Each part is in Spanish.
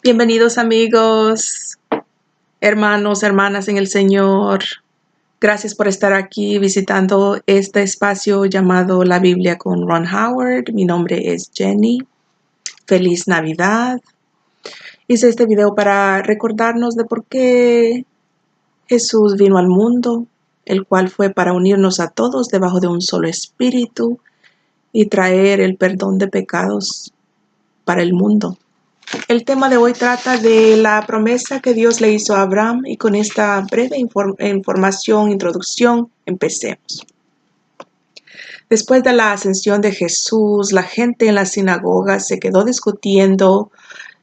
Bienvenidos amigos, hermanos, hermanas en el Señor. Gracias por estar aquí visitando este espacio llamado La Biblia con Ron Howard. Mi nombre es Jenny. Feliz Navidad. Hice este video para recordarnos de por qué Jesús vino al mundo, el cual fue para unirnos a todos debajo de un solo espíritu y traer el perdón de pecados para el mundo. El tema de hoy trata de la promesa que Dios le hizo a Abraham y con esta breve introducción, empecemos. Después de la ascensión de Jesús, la gente en la sinagoga se quedó discutiendo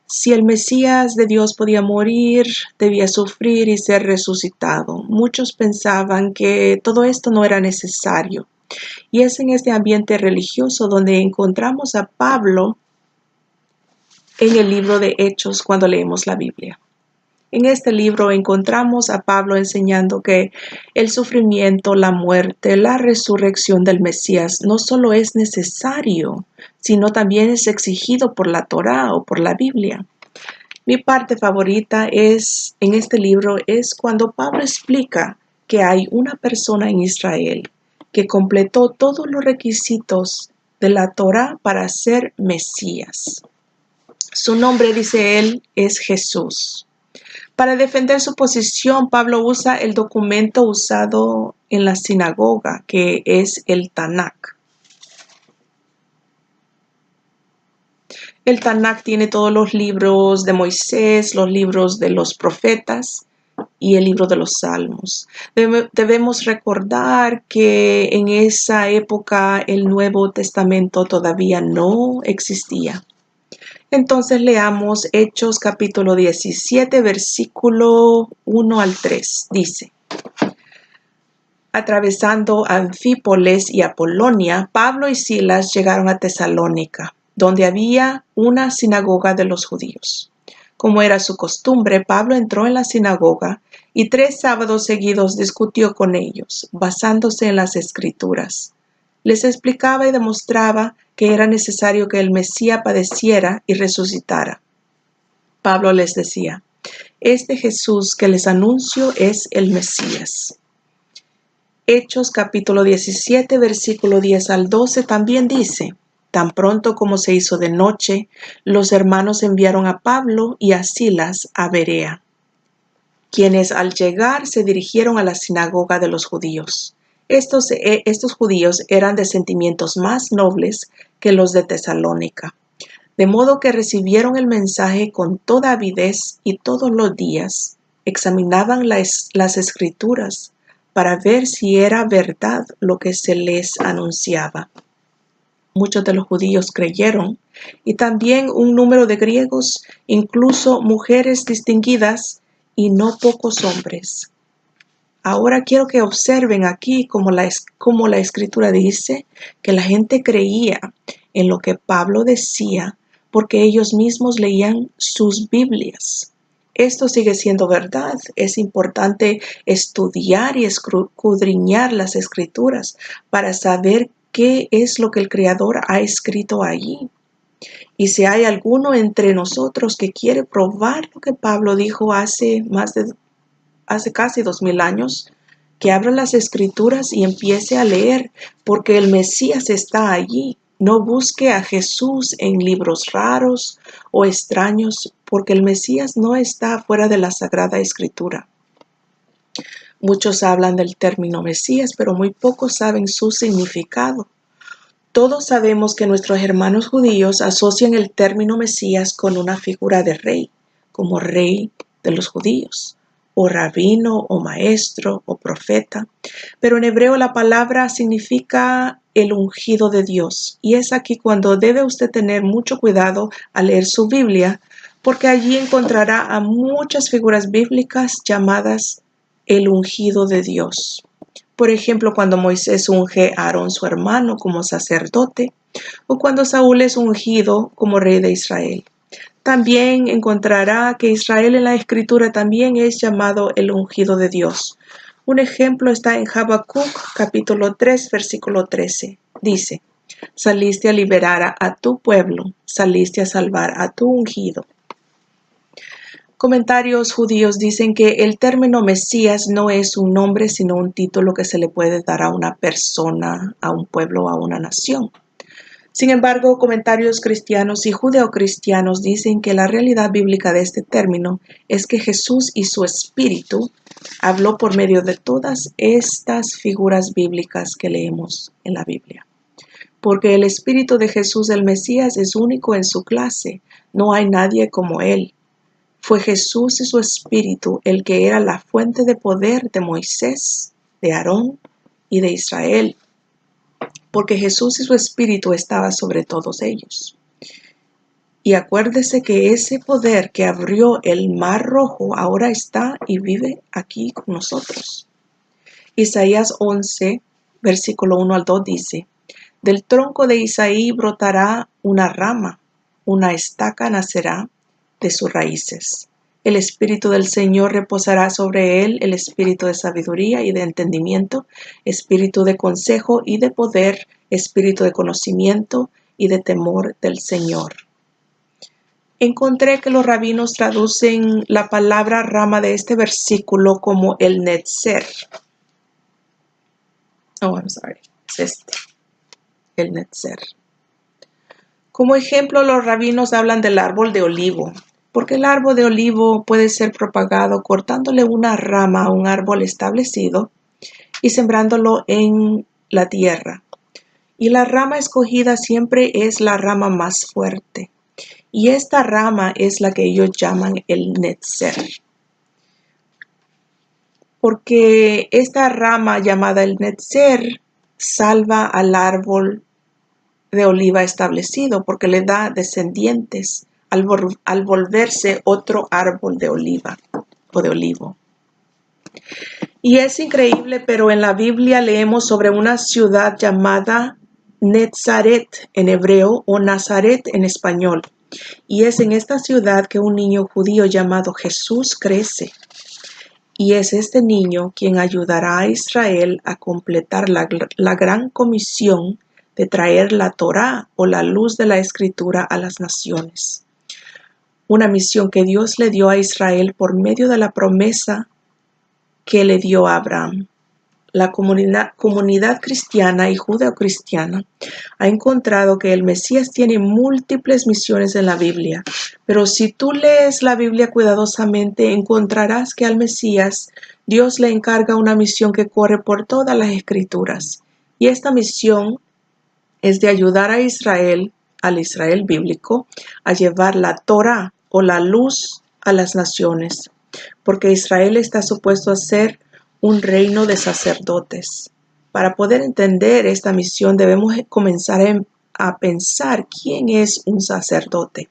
si el Mesías de Dios podía morir, debía sufrir y ser resucitado. Muchos pensaban que todo esto no era necesario. Y es en este ambiente religioso donde encontramos a Pablo en el libro de Hechos cuando leemos la Biblia. En este libro encontramos a Pablo enseñando que el sufrimiento, la muerte, la resurrección del Mesías no solo es necesario, sino también es exigido por la Torá o por la Biblia. Mi parte favorita en este libro es cuando Pablo explica que hay una persona en Israel que completó todos los requisitos de la Torá para ser Mesías. Su nombre, dice él, es Jesús. Para defender su posición, Pablo usa el documento usado en la sinagoga, que es el Tanakh. El Tanakh tiene todos los libros de Moisés, los libros de los profetas y el libro de los Salmos. Debemos recordar que en esa época el Nuevo Testamento todavía no existía. Entonces leamos Hechos capítulo 17, versículo 1 al 3. Dice: Atravesando Anfípolis y Apolonia, Pablo y Silas llegaron a Tesalónica, donde había una sinagoga de los judíos. Como era su costumbre, Pablo entró en la sinagoga y 3 sábados seguidos discutió con ellos, basándose en las Escrituras. Les explicaba y demostraba que era necesario que el Mesías padeciera y resucitara. Pablo les decía: Este Jesús que les anuncio es el Mesías. Hechos capítulo 17, versículo 10 al 12 también dice: Tan pronto como se hizo de noche, los hermanos enviaron a Pablo y a Silas a Berea, quienes al llegar se dirigieron a la sinagoga de los judíos. Estos judíos eran de sentimientos más nobles que los de Tesalónica, de modo que recibieron el mensaje con toda avidez y todos los días examinaban las Escrituras para ver si era verdad lo que se les anunciaba. Muchos de los judíos creyeron, y también un número de griegos, incluso mujeres distinguidas, y no pocos hombres. Ahora quiero que observen aquí cómo la Escritura dice que la gente creía en lo que Pablo decía porque ellos mismos leían sus Biblias. Esto sigue siendo verdad. Es importante estudiar y escudriñar las Escrituras para saber qué es lo que el Creador ha escrito allí. Y si hay alguno entre nosotros que quiere probar lo que Pablo dijo hace casi 2000 años, que abra las Escrituras y empiece a leer, porque el Mesías está allí. No busque a Jesús en libros raros o extraños, porque el Mesías no está fuera de la Sagrada Escritura. Muchos hablan del término Mesías, pero muy pocos saben su significado. Todos sabemos que nuestros hermanos judíos asocian el término Mesías con una figura de rey, como rey de los judíos, o rabino, o maestro, o profeta. Pero en hebreo la palabra significa el ungido de Dios. Y es aquí cuando debe usted tener mucho cuidado al leer su Biblia, porque allí encontrará a muchas figuras bíblicas llamadas el ungido de Dios. Por ejemplo, cuando Moisés unge a Aarón su hermano como sacerdote, o cuando Saúl es ungido como rey de Israel. También encontrará que Israel en la Escritura también es llamado el ungido de Dios. Un ejemplo está en Habacuc capítulo 3, versículo 13. Dice: Saliste a liberar a tu pueblo, saliste a salvar a tu ungido. Comentarios judíos dicen que el término Mesías no es un nombre, sino un título que se le puede dar a una persona, a un pueblo, a una nación. Sin embargo, comentarios cristianos y judeocristianos dicen que la realidad bíblica de este término es que Jesús y su Espíritu habló por medio de todas estas figuras bíblicas que leemos en la Biblia. Porque el Espíritu de Jesús el Mesías es único en su clase, no hay nadie como él. Fue Jesús y su Espíritu el que era la fuente de poder de Moisés, de Aarón y de Israel, porque Jesús y su Espíritu estaba sobre todos ellos. Y acuérdese que ese poder que abrió el Mar Rojo ahora está y vive aquí con nosotros. Isaías 11, versículo 1 al 2 dice: Del tronco de Isaí brotará una rama, una estaca nacerá de sus raíces. El Espíritu del Señor reposará sobre él, el Espíritu de sabiduría y de entendimiento, Espíritu de consejo y de poder, Espíritu de conocimiento y de temor del Señor. Encontré que los rabinos traducen la palabra rama de este versículo como el netzer. Es el netzer. Como ejemplo, los rabinos hablan del árbol de olivo, porque el árbol de olivo puede ser propagado cortándole una rama a un árbol establecido y sembrándolo en la tierra. Y la rama escogida siempre es la rama más fuerte. Y esta rama es la que ellos llaman el netzer. Porque esta rama llamada el netzer salva al árbol de oliva establecido, porque le da descendientes al volverse otro árbol de oliva o de olivo. Y es increíble, pero en la Biblia leemos sobre una ciudad llamada Netzaret en hebreo o Nazaret en español. Y es en esta ciudad que un niño judío llamado Jesús crece. Y es este niño quien ayudará a Israel a completar la gran comisión de traer la Torá o la luz de la Escritura a las naciones. Una misión que Dios le dio a Israel por medio de la promesa que le dio a Abraham. La comunidad cristiana y judeocristiana ha encontrado que el Mesías tiene múltiples misiones en la Biblia, pero si tú lees la Biblia cuidadosamente, encontrarás que al Mesías Dios le encarga una misión que corre por todas las Escrituras. Y esta misión es de ayudar a Israel, al Israel bíblico, a llevar la Torá o la luz a las naciones, porque Israel está supuesto a ser un reino de sacerdotes. Para poder entender esta misión debemos comenzar a pensar quién es un sacerdote.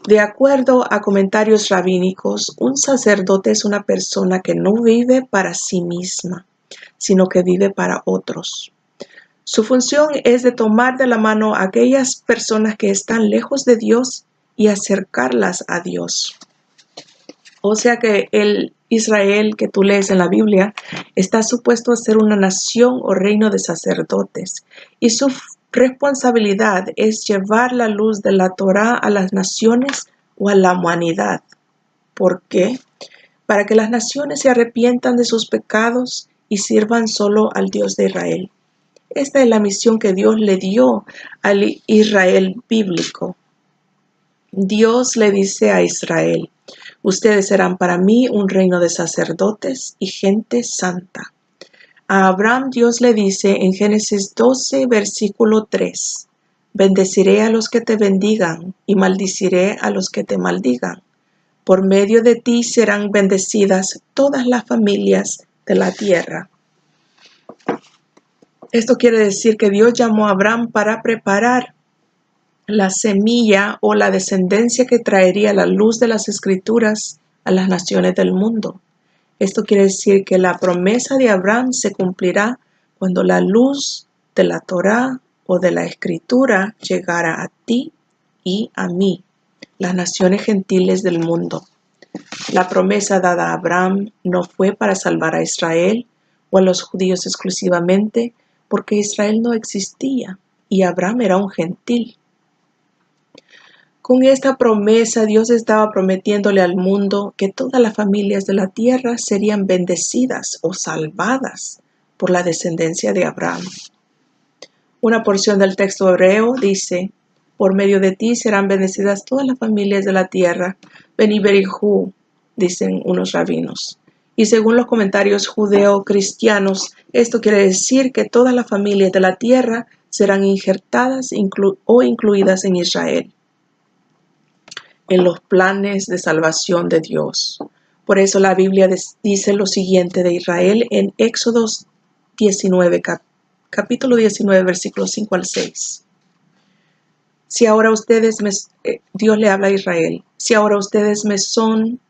De acuerdo a comentarios rabínicos, un sacerdote es una persona que no vive para sí misma, sino que vive para otros. Su función es de tomar de la mano a aquellas personas que están lejos de Dios y acercarlas a Dios. O sea que el Israel que tú lees en la Biblia está supuesto a ser una nación o reino de sacerdotes, y su responsabilidad es llevar la luz de la Torá a las naciones o a la humanidad. ¿Por qué? Para que las naciones se arrepientan de sus pecados y sirvan solo al Dios de Israel. Esta es la misión que Dios le dio al Israel bíblico. Dios le dice a Israel: ustedes serán para mí un reino de sacerdotes y gente santa. A Abraham Dios le dice en Génesis 12, versículo 3, bendeciré a los que te bendigan y maldiciré a los que te maldigan. Por medio de ti serán bendecidas todas las familias de la tierra. Esto quiere decir que Dios llamó a Abraham para preparar la semilla o la descendencia que traería la luz de las Escrituras a las naciones del mundo. Esto quiere decir que la promesa de Abraham se cumplirá cuando la luz de la Torá o de la Escritura llegara a ti y a mí, las naciones gentiles del mundo. La promesa dada a Abraham no fue para salvar a Israel o a los judíos exclusivamente, porque Israel no existía y Abraham era un gentil. Con esta promesa, Dios estaba prometiéndole al mundo que todas las familias de la tierra serían bendecidas o salvadas por la descendencia de Abraham. Una porción del texto hebreo dice: por medio de ti serán bendecidas todas las familias de la tierra. Beni Berihu, dicen unos rabinos. Y según los comentarios judeo-cristianos, esto quiere decir que todas las familias de la tierra serán injertadas o incluidas en Israel, en los planes de salvación de Dios. Por eso la Biblia dice lo siguiente de Israel en Éxodo 19, capítulo 19, versículos 5 al 6. Si ahora ustedes Dios le habla a Israel, si ahora ustedes me son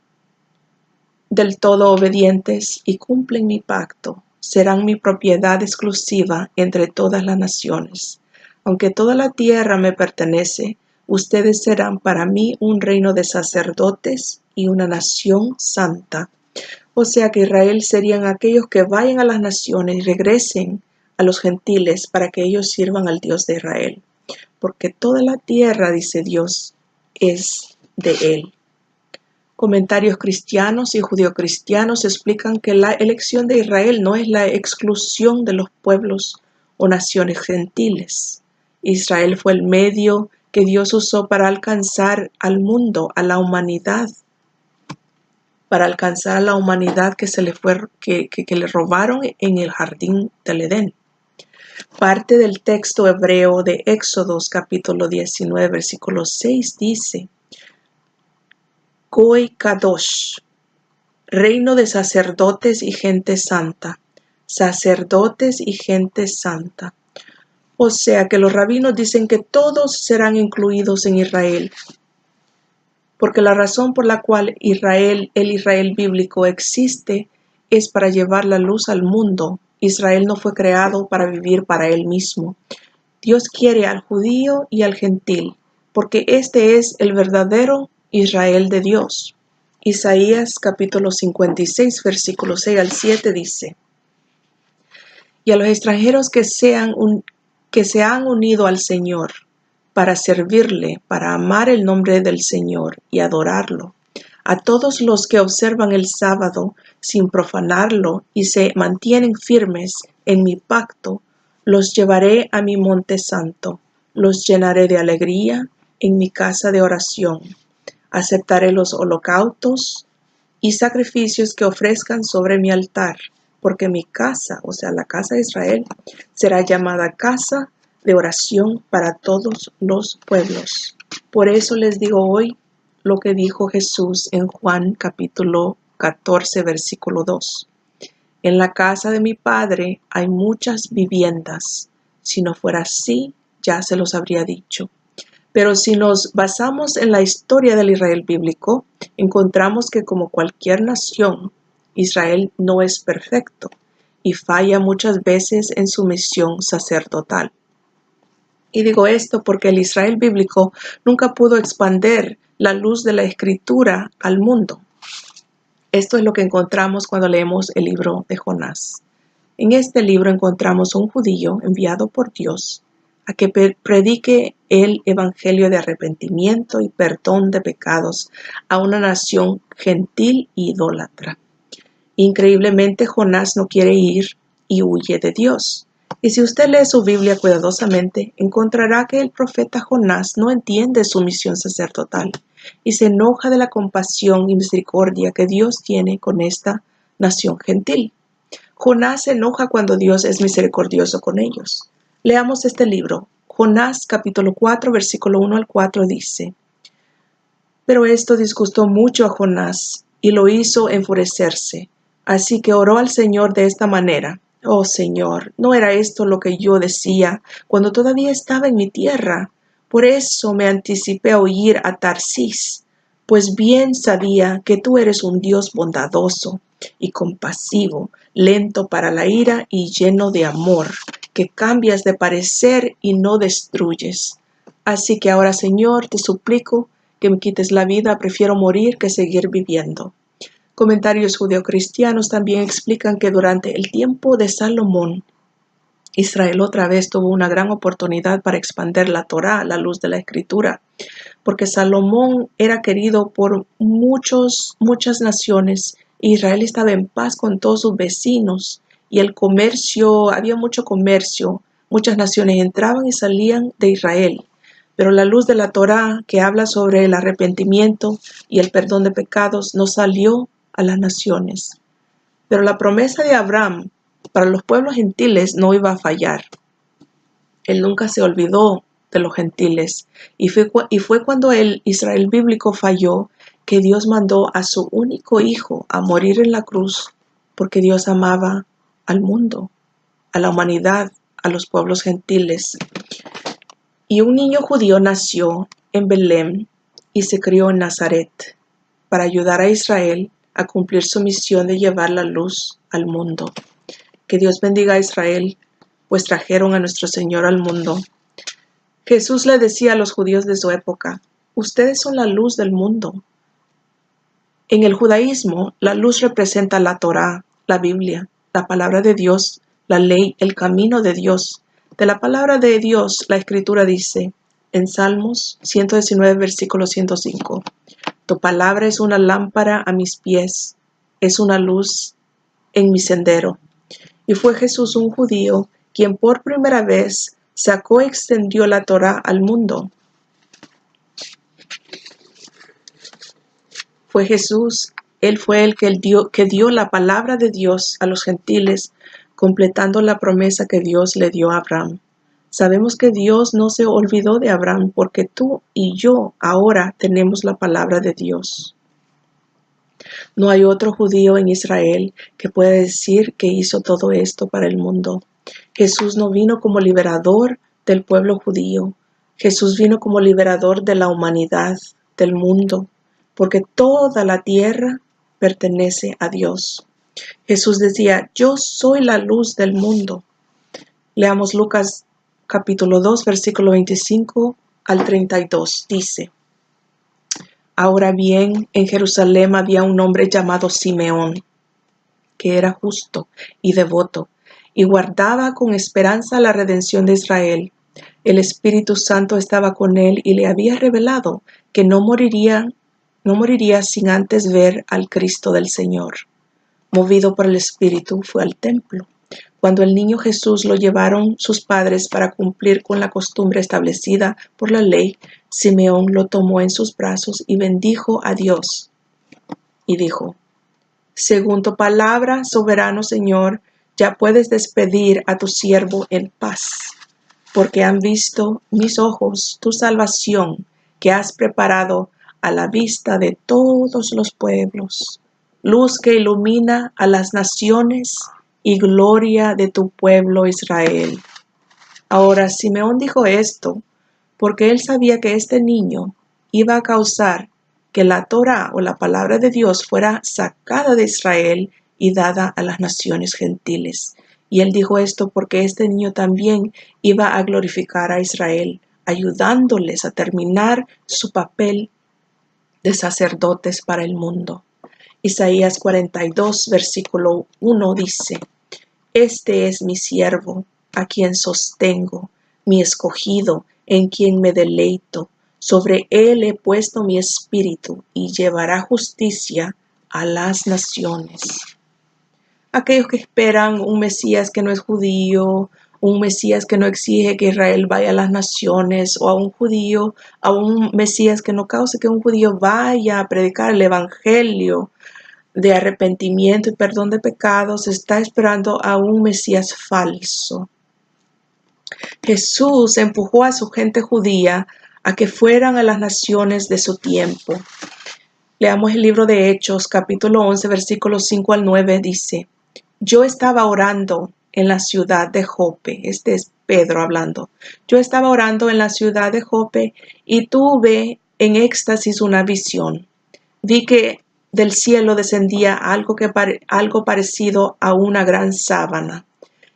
del todo obedientes y cumplen mi pacto, serán mi propiedad exclusiva entre todas las naciones. Aunque toda la tierra me pertenece, ustedes serán para mí un reino de sacerdotes y una nación santa. O sea que Israel serían aquellos que vayan a las naciones y regresen a los gentiles para que ellos sirvan al Dios de Israel. Porque toda la tierra, dice Dios, es de Él. Comentarios cristianos y judeocristianos explican que la elección de Israel no es la exclusión de los pueblos o naciones gentiles. Israel fue el medio que Dios usó para alcanzar al mundo, a la humanidad, para alcanzar a la humanidad que le robaron en el jardín del Edén. Parte del texto hebreo de Éxodos capítulo 19, versículo 6 dice: Goy Kadosh, reino de sacerdotes y gente santa. Sacerdotes y gente santa. O sea que los rabinos dicen que todos serán incluidos en Israel. Porque la razón por la cual el Israel bíblico existe es para llevar la luz al mundo. Israel no fue creado para vivir para él mismo. Dios quiere al judío y al gentil, porque este es el verdadero Israel de Dios. Isaías capítulo 56, versículos 6 al 7 dice: y a los extranjeros que se han unido al Señor, para servirle, para amar el nombre del Señor y adorarlo, a todos los que observan el sábado sin profanarlo y se mantienen firmes en mi pacto, los llevaré a mi monte santo, los llenaré de alegría en mi casa de oración. Aceptaré los holocaustos y sacrificios que ofrezcan sobre mi altar, porque mi casa, o sea, la casa de Israel, será llamada casa de oración para todos los pueblos. Por eso les digo hoy lo que dijo Jesús en Juan capítulo 14, versículo 2. En la casa de mi Padre hay muchas viviendas. Si no fuera así, ya se los habría dicho. Pero si nos basamos en la historia del Israel bíblico, encontramos que como cualquier nación, Israel no es perfecto y falla muchas veces en su misión sacerdotal. Y digo esto porque el Israel bíblico nunca pudo expandir la luz de la Escritura al mundo. Esto es lo que encontramos cuando leemos el libro de Jonás. En este libro encontramos a un judío enviado por Dios a que predique el evangelio de arrepentimiento y perdón de pecados a una nación gentil y idólatra. Increíblemente, Jonás no quiere ir y huye de Dios. Y si usted lee su Biblia cuidadosamente, encontrará que el profeta Jonás no entiende su misión sacerdotal y se enoja de la compasión y misericordia que Dios tiene con esta nación gentil. Jonás se enoja cuando Dios es misericordioso con ellos. Leamos este libro. Jonás capítulo 4, versículo 1 al 4 dice: Pero esto disgustó mucho a Jonás y lo hizo enfurecerse. Así que oró al Señor de esta manera: Oh Señor, ¿no era esto lo que yo decía cuando todavía estaba en mi tierra? Por eso me anticipé a huir a Tarsis, pues bien sabía que tú eres un Dios bondadoso y compasivo, lento para la ira y lleno de amor, que cambias de parecer y no destruyes. Así que ahora, Señor, te suplico que me quites la vida, prefiero morir que seguir viviendo. Comentarios judeocristianos también explican que durante el tiempo de Salomón, Israel otra vez tuvo una gran oportunidad para expandir la Torá, la luz de la Escritura, porque Salomón era querido por muchas naciones. Israel estaba en paz con todos sus vecinos y el comercio, había mucho comercio. Muchas naciones entraban y salían de Israel. Pero la luz de la Torá, que habla sobre el arrepentimiento y el perdón de pecados, no salió a las naciones. Pero la promesa de Abraham para los pueblos gentiles no iba a fallar. Él nunca se olvidó de los gentiles. Y fue cuando el Israel bíblico falló que Dios mandó a su único hijo a morir en la cruz, porque Dios amaba al mundo, a la humanidad, a los pueblos gentiles. Y un niño judío nació en Belén y se crió en Nazaret para ayudar a Israel a cumplir su misión de llevar la luz al mundo. Que Dios bendiga a Israel, pues trajeron a nuestro Señor al mundo. Jesús le decía a los judíos de su época: ustedes son la luz del mundo. En el judaísmo, la luz representa la Torá, la Biblia, la palabra de Dios, la ley, el camino de Dios. De la palabra de Dios, la Escritura dice, en Salmos 119, versículo 105, tu palabra es una lámpara a mis pies, es una luz en mi sendero. Y fue Jesús un judío quien por primera vez sacó y extendió la Torá al mundo. Fue Jesús, Él fue el que dio la palabra de Dios a los gentiles, completando la promesa que Dios le dio a Abraham. Sabemos que Dios no se olvidó de Abraham porque tú y yo ahora tenemos la palabra de Dios. No hay otro judío en Israel que pueda decir que hizo todo esto para el mundo. Jesús no vino como liberador del pueblo judío. Jesús vino como liberador de la humanidad, del mundo, porque toda la tierra pertenece a Dios. Jesús decía, yo soy la luz del mundo. Leamos Lucas capítulo 2, versículo 25 al 32. Dice, ahora bien, en Jerusalén había un hombre llamado Simeón, que era justo y devoto, y guardaba con esperanza la redención de Israel. El Espíritu Santo estaba con él y le había revelado que no moriría sin antes ver al Cristo del Señor. Movido por el Espíritu, fue al templo. Cuando el niño Jesús lo llevaron sus padres para cumplir con la costumbre establecida por la ley, Simeón lo tomó en sus brazos y bendijo a Dios. Y dijo, según tu palabra, soberano Señor, ya puedes despedir a tu siervo en paz, porque han visto mis ojos tu salvación que has preparado a la vista de todos los pueblos, luz que ilumina a las naciones y gloria de tu pueblo Israel. Ahora Simeón dijo esto porque él sabía que este niño iba a causar que la Torá o la palabra de Dios fuera sacada de Israel y dada a las naciones gentiles. Y él dijo esto porque este niño también iba a glorificar a Israel, ayudándoles a terminar su papel de sacerdotes para el mundo. Isaías 42, versículo 1 dice, este es mi siervo, a quien sostengo, mi escogido, en quien me deleito. Sobre él he puesto mi espíritu y llevará justicia a las naciones. Aquellos que esperan un Mesías que no es judío, un Mesías que no exige que Israel vaya a las naciones, o a un Mesías que no cause que un judío vaya a predicar el evangelio de arrepentimiento y perdón de pecados, está esperando a un Mesías falso. Jesús empujó a su gente judía a que fueran a las naciones de su tiempo. Leamos el libro de Hechos, capítulo 11, versículos 5 al 9, dice, yo estaba orando en la ciudad de Jope, este es Pedro hablando, yo estaba orando en la ciudad de Jope y tuve en éxtasis una visión. Vi que del cielo descendía algo parecido a una gran sábana,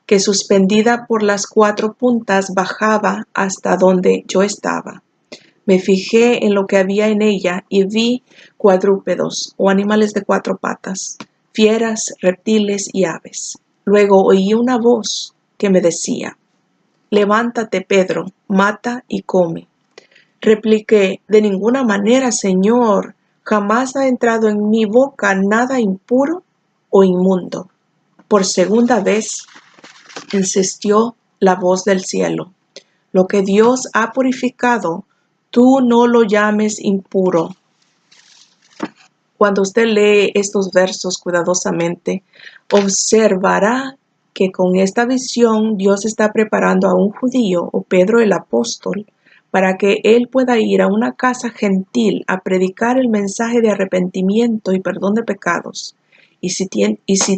que suspendida por las 4 puntas bajaba hasta donde yo estaba. Me fijé en lo que había en ella y vi cuadrúpedos o animales de 4 patas, fieras, reptiles y aves. Luego oí una voz que me decía, levántate, Pedro, mata y come. Repliqué: de ninguna manera, Señor, jamás ha entrado en mi boca nada impuro o inmundo. Por segunda vez insistió la voz del cielo: lo que Dios ha purificado, tú no lo llames impuro. Cuando usted lee estos versos cuidadosamente, observará que con esta visión Dios está preparando a un judío, o Pedro el apóstol, para que él pueda ir a una casa gentil a predicar el mensaje de arrepentimiento y perdón de pecados. Y si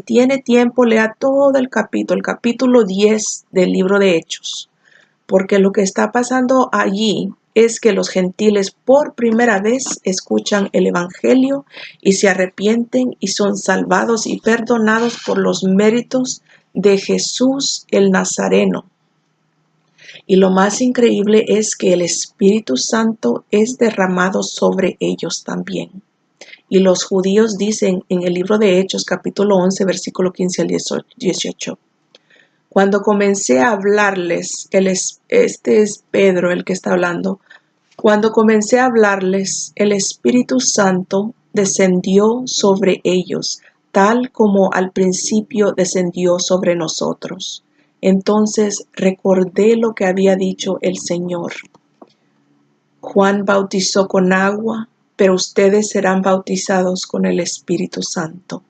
tiene tiempo, lea todo el capítulo 10 del libro de Hechos, porque lo que está pasando allí es que los gentiles por primera vez escuchan el evangelio y se arrepienten y son salvados y perdonados por los méritos de Jesús el Nazareno. Y lo más increíble es que el Espíritu Santo es derramado sobre ellos también. Y los judíos dicen en el libro de Hechos, capítulo 11, versículo 15 al 18. Cuando comencé a hablarles, este es Pedro el que está hablando. Cuando comencé a hablarles, el Espíritu Santo descendió sobre ellos, tal como al principio descendió sobre nosotros. Entonces recordé lo que había dicho el Señor. Juan bautizó con agua, pero ustedes serán bautizados con el Espíritu Santo.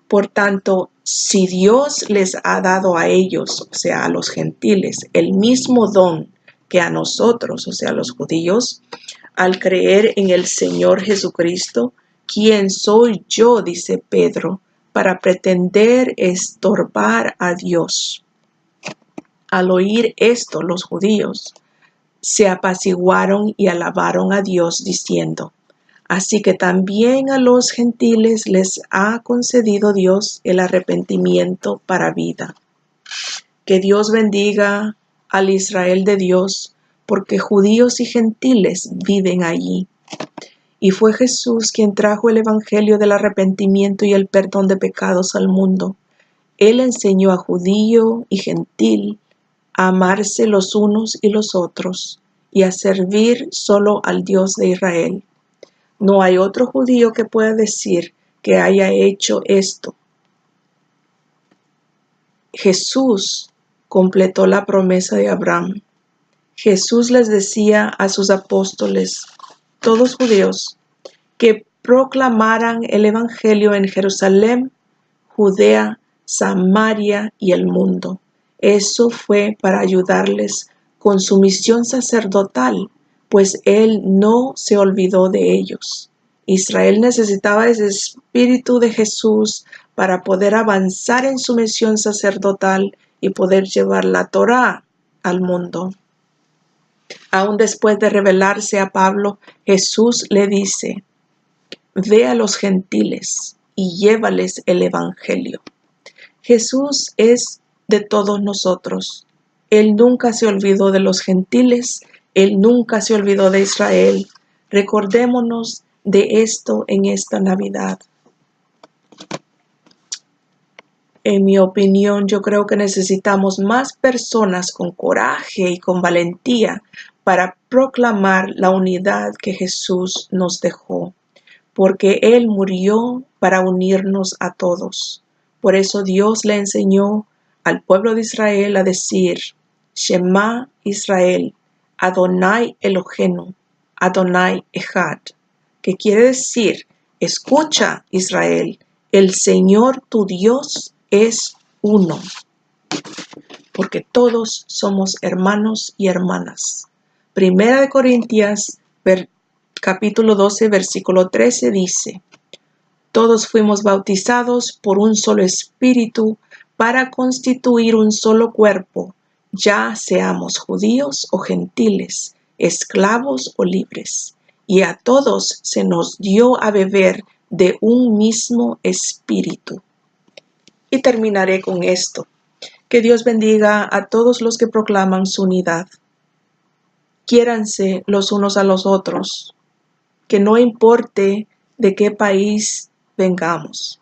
Por tanto, si Dios les ha dado a ellos, o sea, a los gentiles, el mismo don que a nosotros, o sea, a los judíos, al creer en el Señor Jesucristo, ¿quién soy yo, dice Pedro, para pretender estorbar a Dios? Al oír esto, los judíos se apaciguaron y alabaron a Dios diciendo: así que también a los gentiles les ha concedido Dios el arrepentimiento para vida. Que Dios bendiga al Israel de Dios, porque judíos y gentiles viven allí. Y fue Jesús quien trajo el evangelio del arrepentimiento y el perdón de pecados al mundo. Él enseñó a judío y gentil a amarse los unos y los otros y a servir solo al Dios de Israel. No hay otro judío que pueda decir que haya hecho esto. Jesús completó la promesa de Abraham. Jesús les decía a sus apóstoles, todos judíos, que proclamaran el evangelio en Jerusalén, Judea, Samaria y el mundo. Eso fue para ayudarles con su misión sacerdotal, pues Él no se olvidó de ellos. Israel necesitaba ese espíritu de Jesús para poder avanzar en su misión sacerdotal y poder llevar la Torá al mundo. Aún después de revelarse a Pablo, Jesús le dice: ve a los gentiles y llévales el evangelio. Jesús es de todos nosotros. Él nunca se olvidó de los gentiles, Él nunca se olvidó de Israel. Recordémonos de esto en esta Navidad. En mi opinión, yo creo que necesitamos más personas con coraje y con valentía para proclamar la unidad que Jesús nos dejó, porque Él murió para unirnos a todos. Por eso Dios le enseñó al pueblo de Israel a decir: Shema Israel, Adonai Eloheinu, Adonai Echad, que quiere decir: escucha Israel, el Señor tu Dios es uno, porque todos somos hermanos y hermanas. Primera de Corintios, capítulo 12, versículo 13 dice: todos fuimos bautizados por un solo espíritu para constituir un solo cuerpo, ya seamos judíos o gentiles, esclavos o libres, y a todos se nos dio a beber de un mismo espíritu. Y terminaré con esto. Que Dios bendiga a todos los que proclaman su unidad. Quiéranse los unos a los otros, que no importe de qué país vengamos,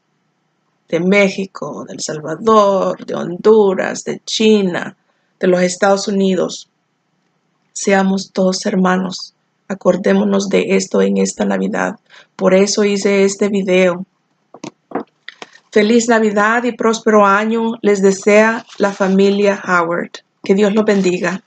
de México, de El Salvador, de Honduras, de China, de los Estados Unidos, seamos todos hermanos, Acordémonos de esto en esta Navidad. Por eso hice este video. Feliz Navidad y próspero año les desea la familia Howard. Que Dios los bendiga.